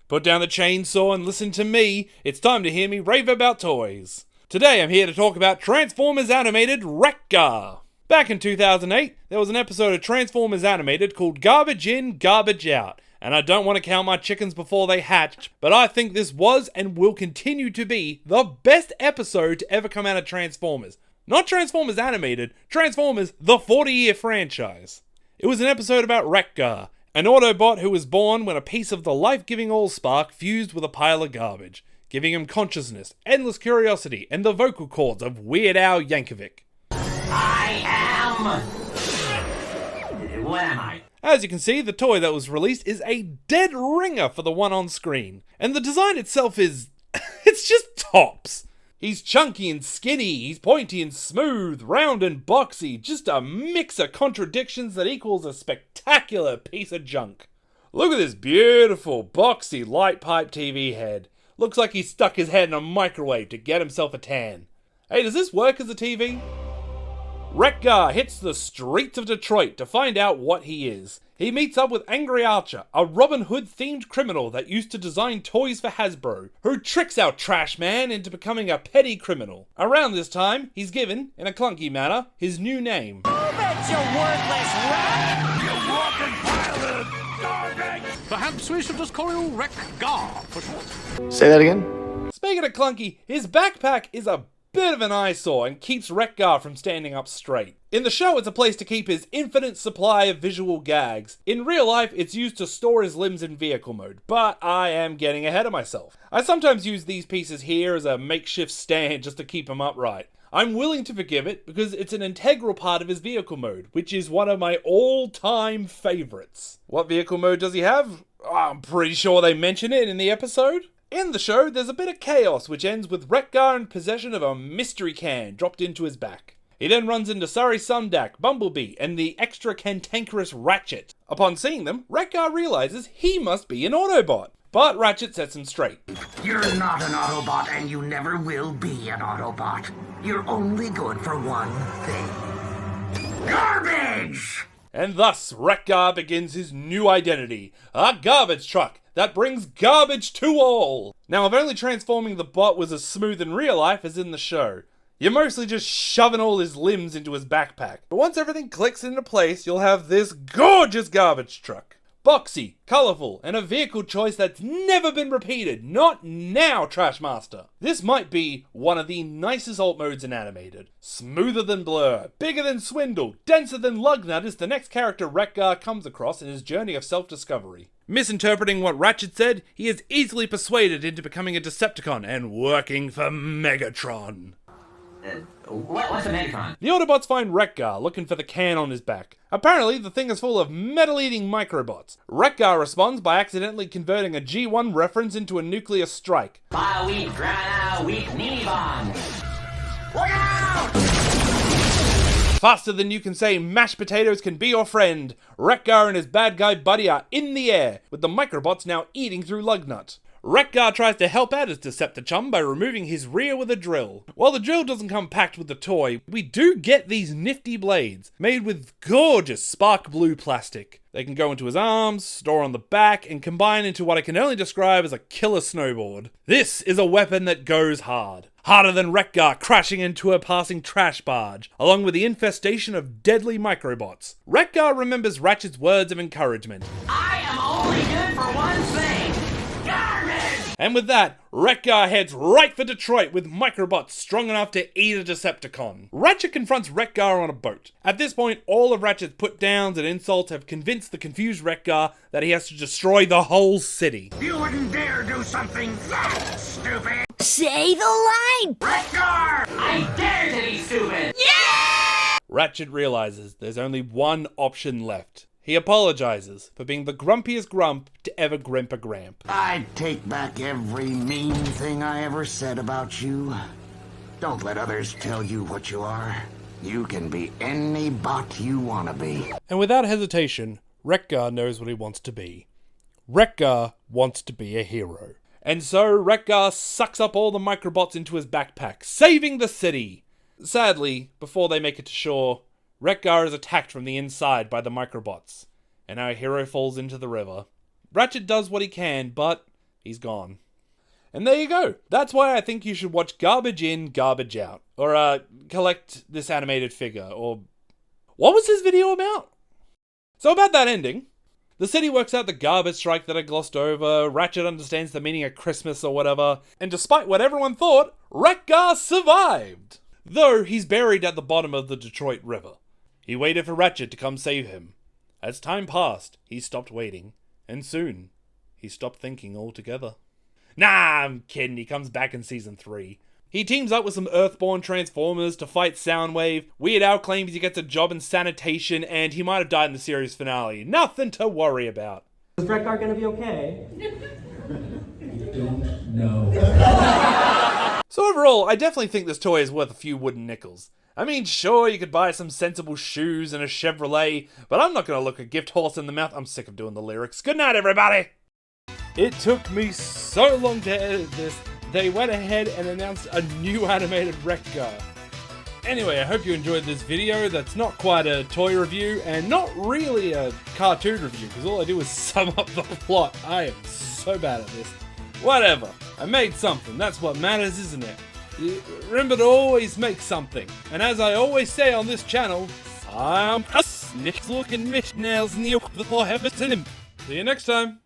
Put down the chainsaw and listen to me. It's time to hear me rave about toys. Today I'm here to talk about Transformers Animated Wreck-Gar. Back in 2008, there was an episode of Transformers Animated called Garbage In, Garbage Out. And I don't want to count my chickens before they hatch, but I think this was and will continue to be the best episode to ever come out of Transformers. Not Transformers Animated, Transformers the 40-year franchise. It was an episode about Wreck-Gar, an Autobot who was born when a piece of the life-giving Allspark fused with a pile of garbage, giving him consciousness, endless curiosity, and the vocal cords of Weird Al Yankovic. I am... What am I? As you can see, the toy that was released is a dead ringer for the one on screen, and the design itself is... it's just tops. He's chunky and skinny, he's pointy and smooth, round and boxy, just a mix of contradictions that equals a spectacular piece of junk. Look at this beautiful, boxy, light pipe TV head. Looks like he stuck his head in a microwave to get himself a tan. Hey, does this work as a TV? Wreck-Gar hits the streets of Detroit to find out what he is. He meets up with Angry Archer, a Robin Hood-themed criminal that used to design toys for Hasbro, who tricks our trash man into becoming a petty criminal. Around this time, he's given, in a clunky manner, his new name. Move it, you worthless rat! You walking pile of garbage! Perhaps we should just call you Wreck-Gar for short. Say that again? Speaking of clunky, his backpack is a bit of an eyesore and keeps Wreck-Gar from standing up straight. In the show, it's a place to keep his infinite supply of visual gags. In real life, it's used to store his limbs in vehicle mode, but I am getting ahead of myself. I sometimes use these pieces here as a makeshift stand just to keep him upright. I'm willing to forgive it because it's an integral part of his vehicle mode, which is one of my all-time favorites. What vehicle mode does he have? I'm pretty sure they mention it in the episode. In the show, there's a bit of chaos which ends with Wreck-Gar in possession of a mystery can dropped into his back. He then runs into Surrey Sundak, Bumblebee, and the extra cantankerous Ratchet. Upon seeing them, Wreck-Gar realizes he must be an Autobot. But Ratchet sets him straight. You're not an Autobot, and you never will be an Autobot. You're only good for one thing. Garbage! And thus, Wreck-Gar begins his new identity, a garbage truck that brings garbage to all. Now, if only transforming the bot was as smooth in real life as in the show, you're mostly just shoving all his limbs into his backpack. But once everything clicks into place, you'll have this gorgeous garbage truck. Boxy, colourful, and a vehicle choice that's never been repeated. Not now, Trashmaster. This might be one of the nicest alt modes in Animated. Smoother than Blur, bigger than Swindle, denser than Lugnut is the next character Wreck-Gar comes across in his journey of self-discovery. Misinterpreting what Ratchet said, he is easily persuaded into becoming a Decepticon and working for Megatron. What's a Megatron? The Autobots find Wreck-Gar looking for the can on his back. Apparently, the thing is full of metal-eating microbots. Wreck-Gar responds by accidentally converting a G1 reference into a nuclear strike. Bio-weak, grana-weak, knee-bomb. Look out! Faster than you can say mashed potatoes can be your friend, Wreck-Gar and his bad guy buddy are in the air, with the microbots now eating through Lugnut. Wreck-Gar tries to help out his Decepticon by removing his rear with a drill. While the drill doesn't come packed with the toy, we do get these nifty blades, made with gorgeous spark blue plastic. They can go into his arms, store on the back, and combine into what I can only describe as a killer snowboard. This is a weapon that goes hard. Harder than Wreck-Gar crashing into a passing trash barge, along with the infestation of deadly microbots. Wreck-Gar remembers Ratchet's words of encouragement. I am only good for one thing. Garbage! And with that, Wreck-Gar heads right for Detroit with microbots strong enough to eat a Decepticon. Ratchet confronts Wreck-Gar on a boat. At this point, all of Ratchet's put-downs and insults have convinced the confused Wreck-Gar that he has to destroy the whole city. You wouldn't dare do something that stupid! Say the line! Wreck-Gar! I dare to be stupid! Yeah! Ratchet realizes there's only one option left. He apologizes for being the grumpiest grump to ever grimp a gramp. I take back every mean thing I ever said about you. Don't let others tell you what you are. You can be any bot you want to be. And without hesitation, Wreck-Gar knows what he wants to be. Wreck-Gar wants to be a hero. And so Wreck-Gar sucks up all the microbots into his backpack, saving the city. Sadly, before they make it to shore, Wreck-Gar is attacked from the inside by the microbots, and our hero falls into the river. Ratchet does what he can, but He's gone. And there you go. That's why I think you should watch Garbage In, Garbage Out. Or, collect this animated figure. Or, what was this video about? So about that ending, the city works out the garbage strike that I glossed over, Ratchet understands the meaning of Christmas or whatever, and despite what everyone thought, Wreck-Gar survived! Though he's buried at the bottom of the Detroit River. He waited for Ratchet to come save him. As time passed, he stopped waiting, and soon, he stopped thinking altogether. Nah, I'm kidding, he comes back in Season 3. He teams up with some Earthborn Transformers to fight Soundwave, Weird Al claims he gets a job in sanitation, and he might have died in the series finale. Nothing to worry about. Is Wreck-Gar gonna be okay? Don't know. So overall, I definitely think this toy is worth a few wooden nickels. I mean, sure, you could buy some sensible shoes and a Chevrolet, but I'm not gonna look a gift horse in the mouth. I'm sick of doing the lyrics. Good night, everybody! It took me so long to edit this, they went ahead and announced a new animated Wreck-Gar. Anyway, I hope you enjoyed this video that's not quite a toy review and not really a cartoon review, because all I do is sum up the plot. I am so bad at this. Whatever, I made something, that's what matters, isn't it? Remember to always make something. And as I always say on this channel, See you next time.